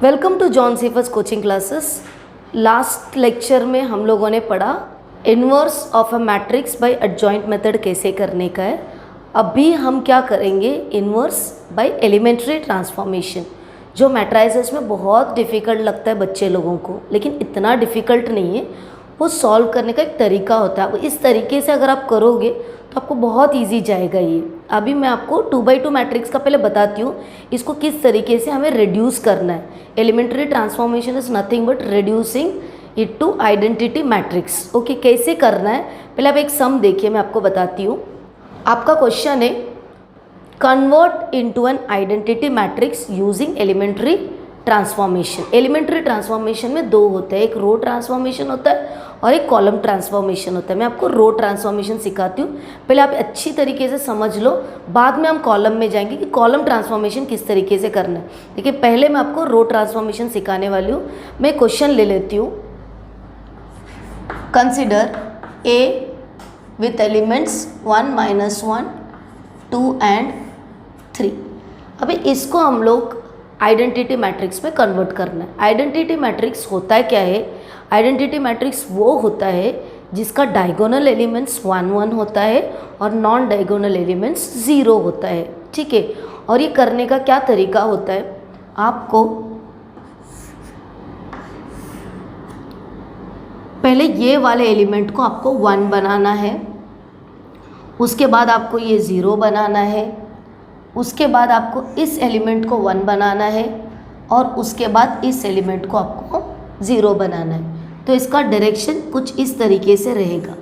Welcome to John सीफर्स coaching classes. Last lecture में हम लोगों ने पढ़ा inverse of a matrix by adjoint method कैसे करने का है। अभी हम क्या करेंगे, इन्वर्स बाय एलिमेंट्री ट्रांसफॉर्मेशन, जो मैट्राइजेस में बहुत डिफ़िकल्ट लगता है बच्चे लोगों को, लेकिन इतना डिफ़िकल्ट नहीं है। वो सॉल्व करने का एक तरीका होता है। अब इस तरीके से अगर आप करोगे तो आपको बहुत इजी जाएगा ये। अभी मैं आपको 2x2 मैट्रिक्स का पहले बताती हूँ, इसको किस तरीके से हमें रिड्यूस करना है। Elementary transformation is nothing but reducing it to identity matrix. Okay, कैसे करना है पहले आप एक सम देखिए, मैं आपको बताती हूँ। आपका क्वेश्चन है convert into an identity matrix using elementary transformation. Elementary transformation में दो होते हैं, एक रो ट्रांसफॉर्मेशन होता है और एक कॉलम ट्रांसफॉर्मेशन होता है। मैं आपको रो ट्रांसफॉर्मेशन सिखाती हूँ, पहले आप अच्छी तरीके से समझ लो, बाद में हम कॉलम में जाएंगे कि कॉलम ट्रांसफॉर्मेशन किस तरीके से करना है। देखिए, पहले मैं आपको रो ट्रांसफॉर्मेशन सिखाने वाली हूँ। मैं क्वेश्चन ले लेती हूँ। Consider a with elements 1, -1, 2 and 3। अभी इसको हम लोग आइडेंटिटी मैट्रिक्स में कन्वर्ट करना है। आइडेंटिटी मैट्रिक्स होता है क्या है? आइडेंटिटी मैट्रिक्स वो होता है जिसका डायगोनल एलिमेंट्स 1, 1 होता है और नॉन डायगोनल एलिमेंट्स 0 होता है। ठीक है, और ये करने का क्या तरीका होता है, आपको पहले ये वाले एलिमेंट को आपको 1 बनाना है, उसके बाद आपको ये 0 बनाना है, उसके बाद आपको इस एलिमेंट को 1 बनाना है और उसके बाद इस एलिमेंट को आपको 0 बनाना है। तो इसका डायरेक्शन कुछ इस तरीके से रहेगा।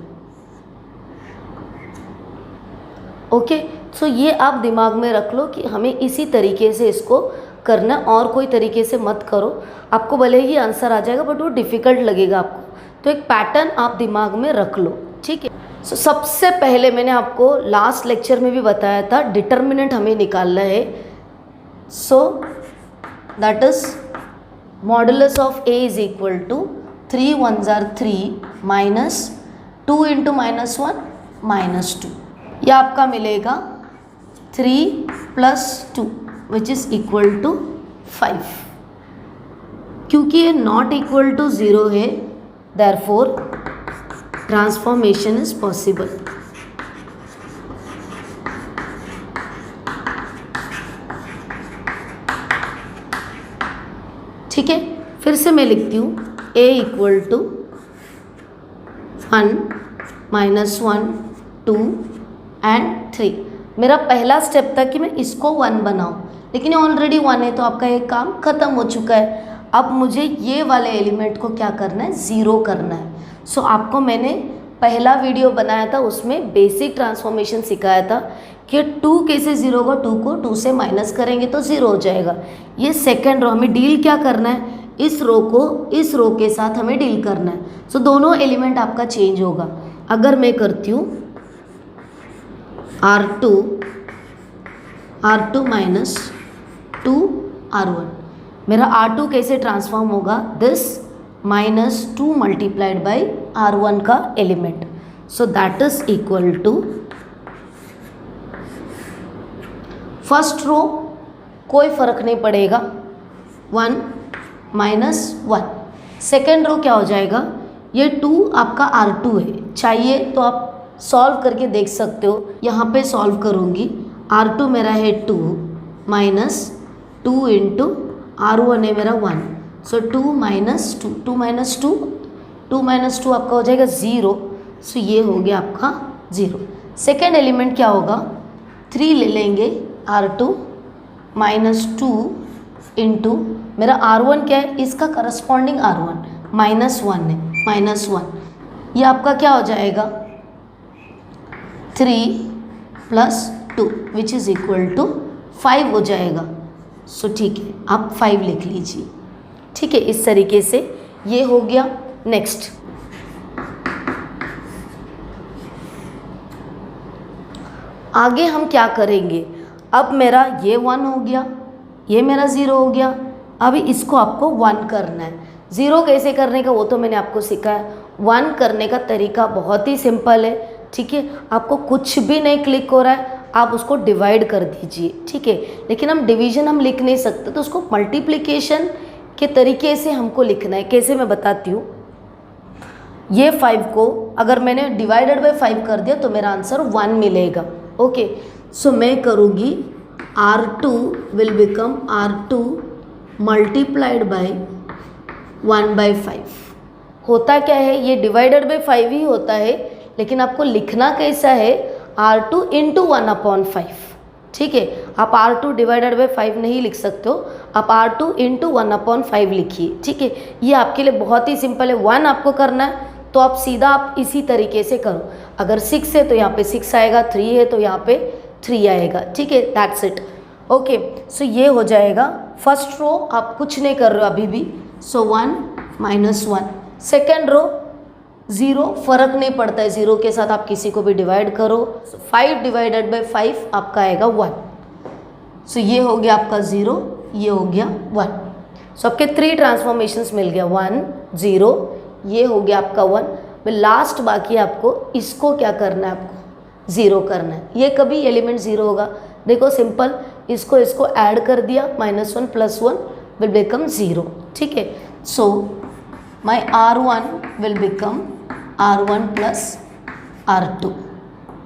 ओके, सो ये आप दिमाग में रख लो कि हमें इसी तरीके से इसको करना, और कोई तरीके से मत करो। आपको भले ही आंसर आ जाएगा बट वो डिफ़िकल्ट लगेगा आपको। तो एक पैटर्न आप दिमाग में रख लो, ठीक है। सो सबसे पहले मैंने आपको लास्ट लेक्चर में भी बताया था, डिटर्मिनेंट हमें निकालना है। So that is modulus of A is equal to 3 1s are 3 minus 2 into -1 -2। यह आपका मिलेगा 3 + 2 विच इज़ इक्वल टू 5। क्योंकि ये नॉट इक्वल टू 0 है, देयरफॉर ट्रांसफॉर्मेशन इज पॉसिबल। ठीक है, फिर से मैं लिखती हूँ a इक्वल टू 1 -1 2 एंड 3। मेरा पहला स्टेप था कि मैं इसको 1 बनाऊँ, लेकिन ये ऑलरेडी 1 है तो आपका ये काम ख़त्म हो चुका है। अब मुझे ये वाले एलिमेंट को क्या करना है, 0 करना है। सो आपको मैंने पहला वीडियो बनाया था, उसमें बेसिक ट्रांसफॉर्मेशन सिखाया था कि 2 कैसे 0 होगा। 2 को 2 से माइनस करेंगे तो 0 हो जाएगा। ये सेकेंड रो, हमें डील क्या करना है, इस रो को इस रो के साथ हमें डील करना है। सो दोनों एलिमेंट आपका चेंज होगा। अगर मैं करती हूँ R2 - 2 R1, मेरा R2 कैसे ट्रांसफॉर्म होगा, दिस -2 मल्टीप्लाइड बाई R1 का element. So that is equal to first row, कोई फर्क नहीं पड़ेगा, 1 -1। सेकेंड रो क्या हो जाएगा, ये 2 आपका R2 है। चाहिए तो आप सॉल्व करके देख सकते हो, यहाँ पे सॉल्व करूँगी। R2 मेरा है 2 -2 इंटू R1 है मेरा 1। सो 2 - 2 2 - 2 आपका हो जाएगा 0। सो ये हो गया आपका 0। सेकेंड एलिमेंट क्या होगा, 3 ले लेंगे, R2 -2 इंटू मेरा R1 क्या है, इसका करस्पॉन्डिंग R1 -1 है, -1। ये आपका क्या हो जाएगा, 3 + 2 विच इज़ इक्वल टू 5 हो जाएगा। सो ठीक है, आप 5 लिख लीजिए। ठीक है, इस तरीके से ये हो गया। नेक्स्ट आगे हम क्या करेंगे, अब मेरा ये 1 हो गया, ये मेरा 0 हो गया। अभी इसको आपको 1 करना है। 0 कैसे करने का वो तो मैंने आपको सिखाया। 1 करने का तरीका बहुत ही सिंपल है। ठीक है, आपको कुछ भी नहीं क्लिक हो रहा है, आप उसको डिवाइड कर दीजिए। ठीक है, लेकिन हम डिवीजन हम लिख नहीं सकते, तो उसको मल्टीप्लिकेशन के तरीके से हमको लिखना है। कैसे मैं बताती हूँ। ये 5 को अगर मैंने डिवाइडेड बाय 5 कर दिया तो मेरा आंसर 1 मिलेगा। ओके, सो मैं करूँगी R2 will become R2 multiplied by 1/5। होता क्या है, ये डिवाइडेड बाय 5 ही होता है, लेकिन आपको लिखना कैसा है, R2 इंटू 1/5। ठीक है, आप R2 डिवाइडेड बाय 5 नहीं लिख सकते हो, आप R2 इंटू 1/5 लिखिए। ठीक है, ये आपके लिए बहुत ही सिंपल है। 1 आपको करना है तो आप सीधा आप इसी तरीके से करो। अगर 6 है तो यहाँ पे 6 आएगा, 3 है तो यहाँ पे 3 आएगा। ठीक है, दैट्स इट। ओके, सो ये हो जाएगा फर्स्ट रो। आप कुछ नहीं कर रहे हो अभी भी, सो 1 - 1। सेकेंड रो 0, फर्क नहीं पड़ता है, 0 के साथ आप किसी को भी डिवाइड करो। 5 डिवाइडेड बाय 5 आपका आएगा 1। सो ये हो गया आपका 0, ये हो गया 1। सो आपके 3 ट्रांसफॉर्मेशंस मिल गया, 1 0, ये हो गया आपका 1। लास्ट बाकी आपको इसको क्या करना है, आपको 0 करना है। ये कभी एलिमेंट 0 होगा, देखो सिंपल, इसको ऐड कर दिया, -1 + 1 विल बिकम 0। ठीक है, so my R1 will become R1 + R2।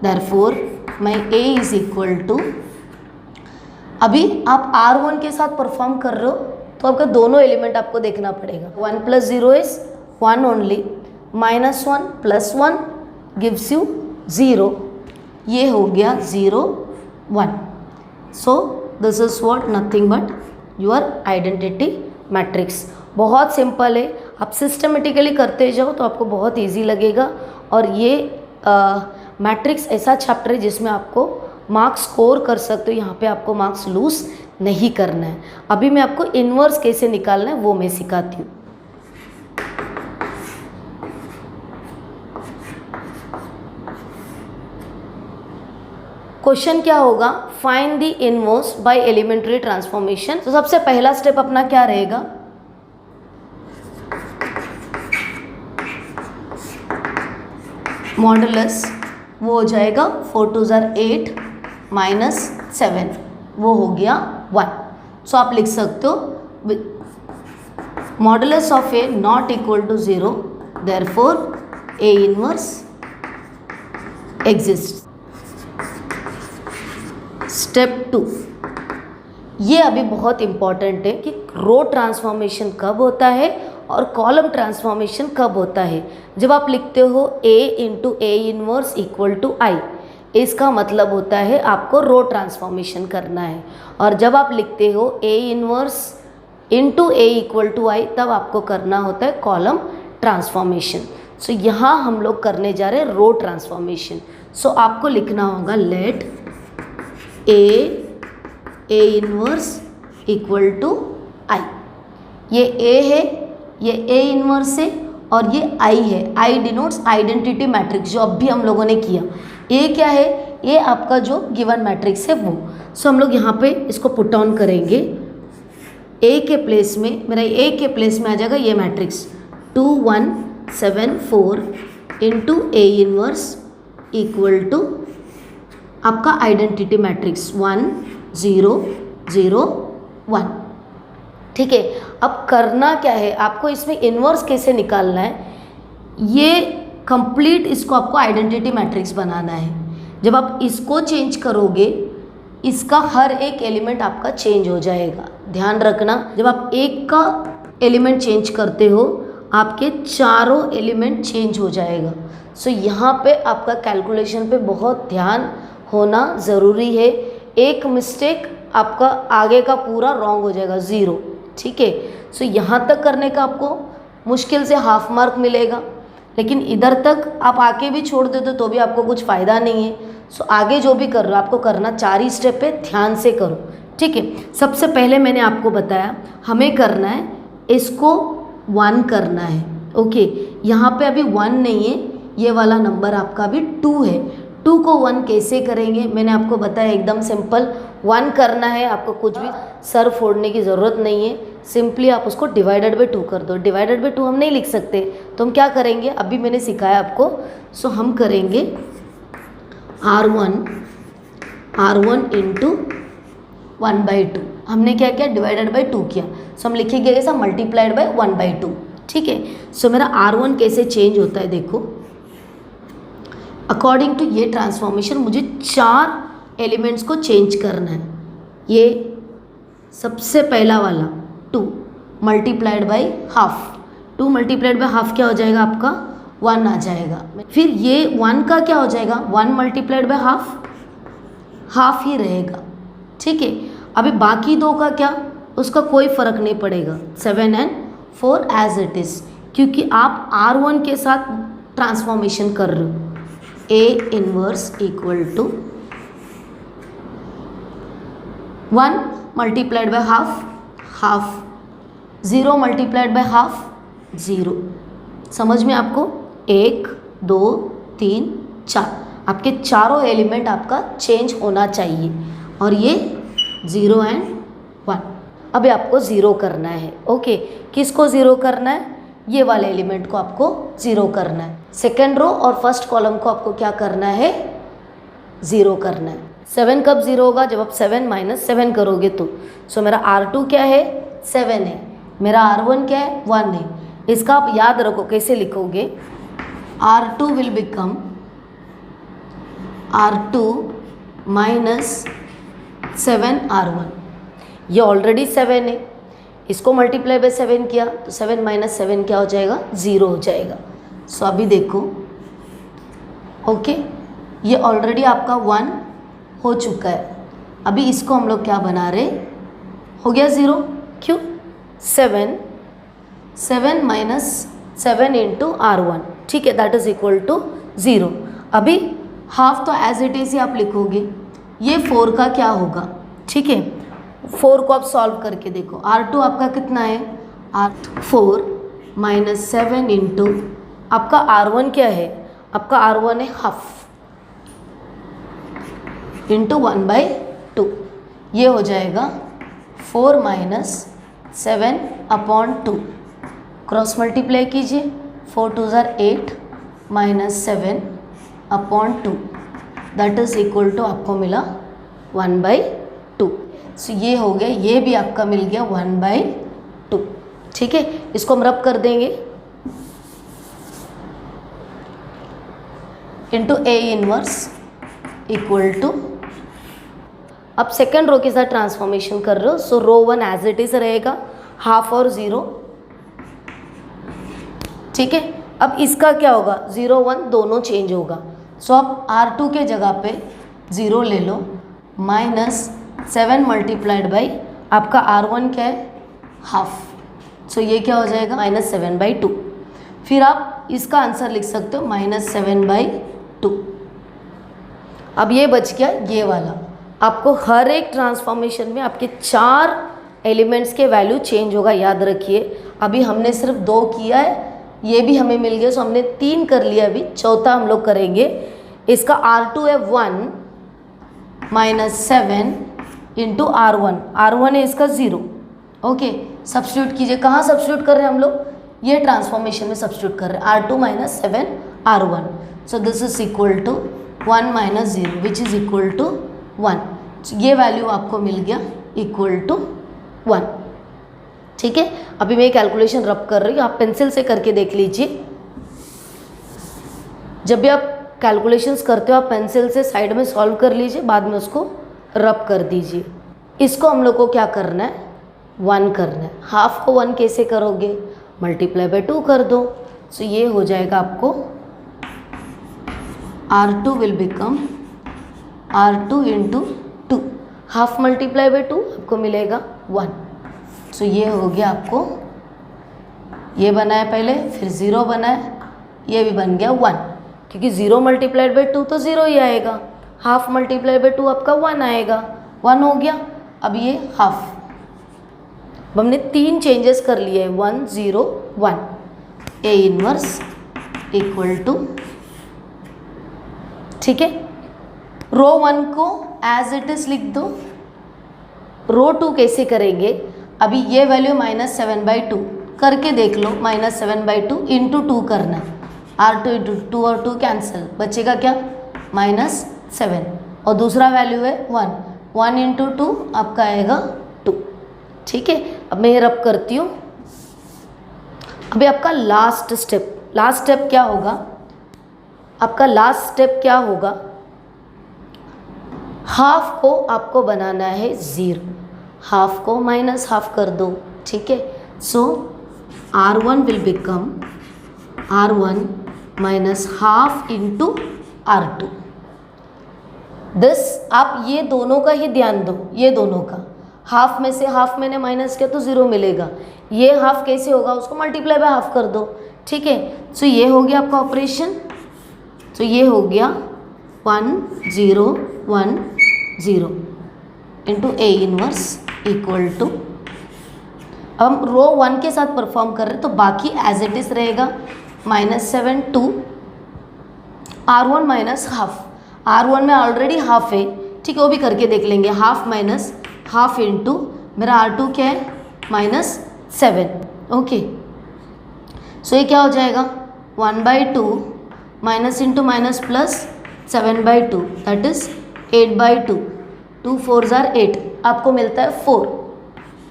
Therefore my A is equal to, अभी आप R1 के साथ परफॉर्म कर रहे हो तो आपका दोनों एलिमेंट आपको देखना पड़ेगा। 1 + 0 इज 1 ओनली, -1 + 1 गिव्स यू 0। ये हो गया 0 1। सो this is what, nothing but your identity matrix. बहुत सिंपल है, आप सिस्टमेटिकली करते जाओ तो आपको बहुत इजी लगेगा। और ये मैट्रिक्स ऐसा चैप्टर है जिसमें आपको मार्क्स स्कोर कर सकते हो, यहाँ पे आपको मार्क्स लूज नहीं करना है। अभी मैं आपको इन्वर्स कैसे निकालना है वो मैं सिखाती हूँ। क्वेश्चन क्या होगा, find the inverse by elementary transformation. तो सबसे पहला स्टेप अपना क्या रहेगा, मॉडुलस, वो हो जाएगा 4 2 8 -7, वो हो गया 1। सो आप लिख सकते हो modulus of A not equal to 0, therefore A inverse exist. Step 2, ये अभी बहुत इंपॉर्टेंट है कि रो ट्रांसफॉर्मेशन कब होता है और कॉलम ट्रांसफॉर्मेशन कब होता है। जब आप लिखते हो A × A inverse equal to I, इसका मतलब होता है आपको रो ट्रांसफॉर्मेशन करना है। और जब आप लिखते हो A inverse × A equal to I, तब आपको करना होता है कॉलम ट्रांसफॉर्मेशन। सो यहाँ हम लोग करने जा रहे हैं रो ट्रांसफॉर्मेशन। सो आपको लिखना होगा let A inverse equal to I। ये A है, ये A इनवर्स है और ये I है। I डिनोट्स आइडेंटिटी मैट्रिक्स, जो अब भी हम लोगों ने किया। A क्या है, ये आपका जो गिवन मैट्रिक्स है वो। सो हम लोग यहाँ पे इसको पुट ऑन करेंगे। A के प्लेस में, मेरा A के प्लेस में आ जाएगा ये matrix 2 1 7 4 into A inverse equal to आपका आइडेंटिटी मैट्रिक्स 1 0 0 1। ठीक है, अब करना क्या है, आपको इसमें इन्वर्स कैसे निकालना है, ये कंप्लीट इसको आपको आइडेंटिटी मैट्रिक्स बनाना है। जब आप इसको चेंज करोगे, इसका हर एक एलिमेंट आपका चेंज हो जाएगा। ध्यान रखना, जब आप एक का एलिमेंट चेंज करते हो, आपके चारों एलिमेंट चेंज हो जाएगा। सो यहाँ पे आपका कैलकुलेशन पे बहुत ध्यान होना ज़रूरी है। एक मिस्टेक आपका आगे का पूरा रॉन्ग हो जाएगा, 0। ठीक है, सो यहाँ तक करने का आपको मुश्किल से हाफ मार्क मिलेगा, लेकिन इधर तक आप आके भी छोड़ देते तो भी आपको कुछ फ़ायदा नहीं है। सो आगे जो भी कर रहे हो आपको करना 4 ही स्टेप पे ध्यान से करो। ठीक है, सबसे पहले मैंने आपको बताया हमें करना है, इसको 1 करना है। ओके, यहाँ पे अभी 1 नहीं है, ये वाला नंबर आपका अभी 2 है। 2 को 1 कैसे करेंगे, मैंने आपको बताया एकदम सिंपल, 1 करना है। आपको कुछ भी सर फोड़ने की ज़रूरत नहीं है, सिंपली आप उसको डिवाइडेड बाई 2 कर दो। डिवाइडेड बाई 2 हम नहीं लिख सकते, तो हम क्या करेंगे, अभी मैंने सिखाया आपको। सो हम करेंगे R1 इंटू 1/2। हमने क्या किया, डिवाइडेड बाई 2 किया, सो हम लिखेंगे ऐसा मल्टीप्लाइड बाई 1/2, ठीक है। सो मेरा R1 कैसे चेंज होता है देखो, अकॉर्डिंग टू ये ट्रांसफॉर्मेशन मुझे 4 एलिमेंट्स को चेंज करना है। ये सबसे पहला वाला 2 multiplied by half, 2 multiplied by half क्या हो जाएगा आपका 1 आ जाएगा। फिर ये 1 का क्या हो जाएगा, 1 मल्टीप्लाइड बाई हाफ ही रहेगा, ठीक है। अभी बाकी 2 का क्या, उसका कोई फ़र्क नहीं पड़ेगा, 7 and 4 एज इट इज़, क्योंकि आप R1 के साथ ट्रांसफॉर्मेशन कर रहे हो। A inverse equal to 1 multiplied by half, 0 multiplied by half 0। समझ में आपको, 1 2 3 4 आपके चारों एलिमेंट आपका चेंज होना चाहिए, और ये 0 and 1। अभी आपको 0 करना है, ओके। किसको 0 करना है, ये वाले एलिमेंट को आपको 0 करना है। सेकेंड रो और फर्स्ट कॉलम को आपको क्या करना है, 0 करना है। 7 कब 0 होगा, जब आप 7 - 7 करोगे तो। सो मेरा R2 क्या है, 7 है, मेरा R1 क्या है, 1 है। इसका आप याद रखो, कैसे लिखोगे, R2 will become R2 - 7R1। ये ऑलरेडी 7 है, इसको मल्टीप्लाई बाय 7 किया तो 7 - 7 क्या हो जाएगा, 0 हो जाएगा। सो अभी देखो, ओके, ये ऑलरेडी आपका 1 हो चुका है। अभी इसको हम लोग क्या बना रहे, हो गया 0, क्यों, 7 - 7 इंटू R1, ठीक है, दैट इज इक्वल टू 0। अभी हाफ तो एज इट इज ही आप लिखोगे, ये 4 का क्या होगा, ठीक है। 4 को आप सॉल्व करके देखो, R2 आपका कितना है, 4 - 7 इंटू आपका R1 क्या है, आपका R1 है हाफ इंटू 1/2, ये हो जाएगा 4 - 7/2। क्रॉस मल्टीप्लाई कीजिए, 4 2 8 - 7/2, दैट इज इक्वल टू आपको मिला 1/2। सो ये हो गया, ये भी आपका मिल गया 1/2, ठीक है। इसको हम रब कर देंगे into A inverse equal to, अब सेकेंड रो के साथ ट्रांसफॉर्मेशन कर रहे हो, so row 1 as it is रहेगा, हाफ और 0, ठीक है। अब इसका क्या होगा, 0 1 दोनों चेंज होगा। सो आप R2 के जगह पे 0 ले लो, -7 मल्टीप्लाइड बाई आपका R1 क्या है, हाफ, सो ये क्या हो जाएगा, -7/2। फिर आप इसका आंसर लिख सकते हो -7/2। अब ये बच गया ये वाला। आपको हर एक ट्रांसफॉर्मेशन में आपके 4 एलिमेंट्स के वैल्यू चेंज होगा, याद रखिए। अभी हमने सिर्फ 2 किया है, ये भी हमें मिल गया, सो हमने 3 कर लिया, अभी चौथा हम लोग करेंगे। इसका R2 है 1 - 7 इंटू R1 है इसका 0, ओके। सब्स्टिट्यूट कीजिए, कहाँ सब्स्टिट्यूट कर रहे हैं हम लोग, ये ट्रांसफॉर्मेशन में सब्स्टिट्यूट कर रहे हैं, R2 - 7R1। So this is equal to 1 - 0 which is equal to 1। ये वैल्यू आपको मिल गया इक्वल टू 1, ठीक है। अभी मैं कैलकुलेशन रब कर रही हूँ, आप पेंसिल से करके देख लीजिए। जब भी आप कैलकुलेशंस करते हो, आप पेंसिल से साइड में सॉल्व कर लीजिए, बाद में उसको रब कर दीजिए। इसको हम लोग को क्या करना है, 1 करना है। हाफ को 1 कैसे करोगे, मल्टीप्लाई बाय 2 कर दो, सो ये हो जाएगा आपको R2 will become R2 into 2, half multiply by 2 आपको मिलेगा 1। सो ये हो गया, आपको ये बना है पहले, फिर 0 बना है, ये भी बन गया 1, क्योंकि 0 मल्टीप्लाइड बाई 2 तो 0 ही आएगा, हाफ मल्टीप्लाई बाई 2 आपका 1 आएगा, 1 हो गया। अब ये हाफ, अब हमने 3 चेंजेस कर लिए, 1 0 1। A इनवर्स इक्वल टू, ठीक है। रो 1 को एज इट इज लिख दो, रो 2 कैसे करेंगे, अभी ये वैल्यू -7/2 करके देख लो, -7/2 इंटू 2 करना है, R2 इंटू 2 और 2 कैंसिल, बचेगा क्या, -7, और दूसरा वैल्यू है 1 इंटू 2 आपका आएगा 2, ठीक है, अब मैं ये रब करती हूँ। अभी आपका लास्ट स्टेप क्या होगा? आपका लास्ट स्टेप क्या होगा? हाफ को आपको बनाना है 0, हाफ को माइनस हाफ कर दो, ठीक है। सो R1 will become R1 minus half into R2। This आप ये दोनों का ही ध्यान दो, ये दोनों का, हाफ में से हाफ मैंने माइनस किया तो 0 मिलेगा। ये हाफ कैसे होगा? उसको मल्टीप्लाई बाय हाफ कर दो, ठीक है। सो ये हो गया आपका ऑपरेशन। सो ये हो गया 1 0 1 0 into A inverse equal to, हम रो 1 के साथ परफॉर्म कर रहे हैं तो बाकी एज इट इज रहेगा -7 to R1 minus half. R1 में ऑलरेडी हाफ है, ठीक है, वो भी करके देख लेंगे। हाफ माइनस हाफ इंटू मेरा R2 क्या है? -7। ओके, सो ये क्या हो जाएगा? 1/2 minus into minus plus 7/2 that is 8/2। 2 4s are 8, आपको मिलता है 4।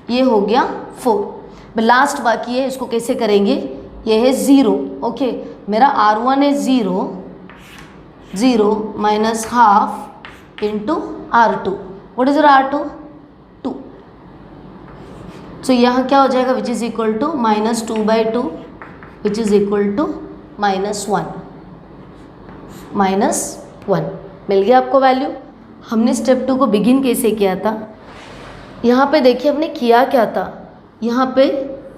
ये हो गया 4। लास्ट बाकी है, इसको कैसे करेंगे? ये है 0, ओके। मेरा R1 है 0 minus half into R2। What is your R2? 2। So यहाँ क्या हो जाएगा? Which is equal to -2/2 which is equal to -1। -1 मिल गया आपको वैल्यू। हमने स्टेप 2 को बिगिन कैसे किया था? यहाँ पे देखिए हमने किया क्या था, यहाँ पे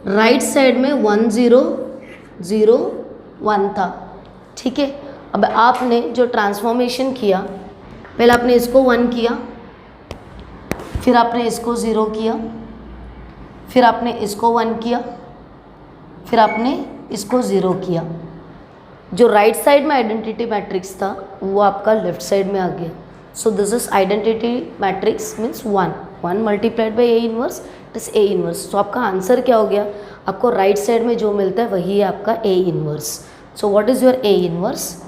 राइट साइड में 1 0 0 1 था, ठीक है। अब आपने जो ट्रांसफॉर्मेशन किया, पहले आपने इसको 1 किया, फिर आपने इसको 0 किया, फिर आपने इसको 1 किया, फिर आपने इसको 0 किया। जो राइट साइड में आइडेंटिटी मैट्रिक्स था वो आपका लेफ्ट साइड में आ गया। सो this is identity matrix means 1 multiplied by A inverse is A inverse. तो आपका आंसर क्या हो गया? आपको राइट साइड में जो मिलता है वही है आपका A inverse. So what is your A inverse?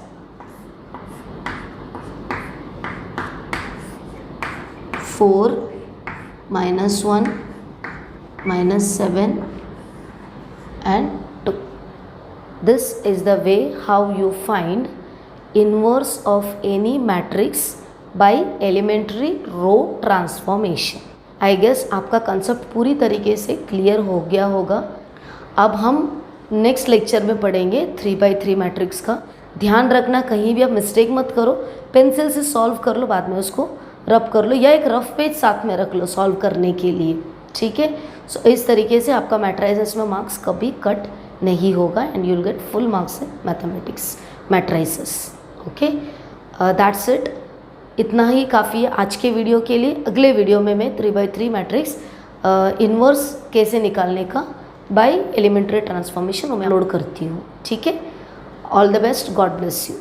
4 -1 -7 and 2. This is the way how you find inverse of any matrix by elementary row transformation. I guess आपका कंसेप्ट पूरी तरीके से क्लियर हो गया होगा। अब हम नेक्स्ट लेक्चर में पढ़ेंगे 3x3 मैट्रिक्स का। ध्यान रखना कहीं भी आप मिस्टेक मत करो, पेंसिल से सॉल्व कर लो, बाद में उसको रब कर लो या एक रफ पेज साथ में रख लो सॉल्व करने के लिए, ठीक है। सो इस तरीके से आपका मैट्राइजेस में मार्क्स कभी कट नहीं होगा and you will get full marks in mathematics matrices. Okay, that's it. इतना ही काफ़ी है आज के वीडियो के लिए। अगले वीडियो में मैं 3x3 मैट्रिक्स इन्वर्स कैसे निकालने का बाय एलिमेंट्री ट्रांसफॉर्मेशन मैं अपलोड करती हूँ, ठीक है। All the best, God bless you.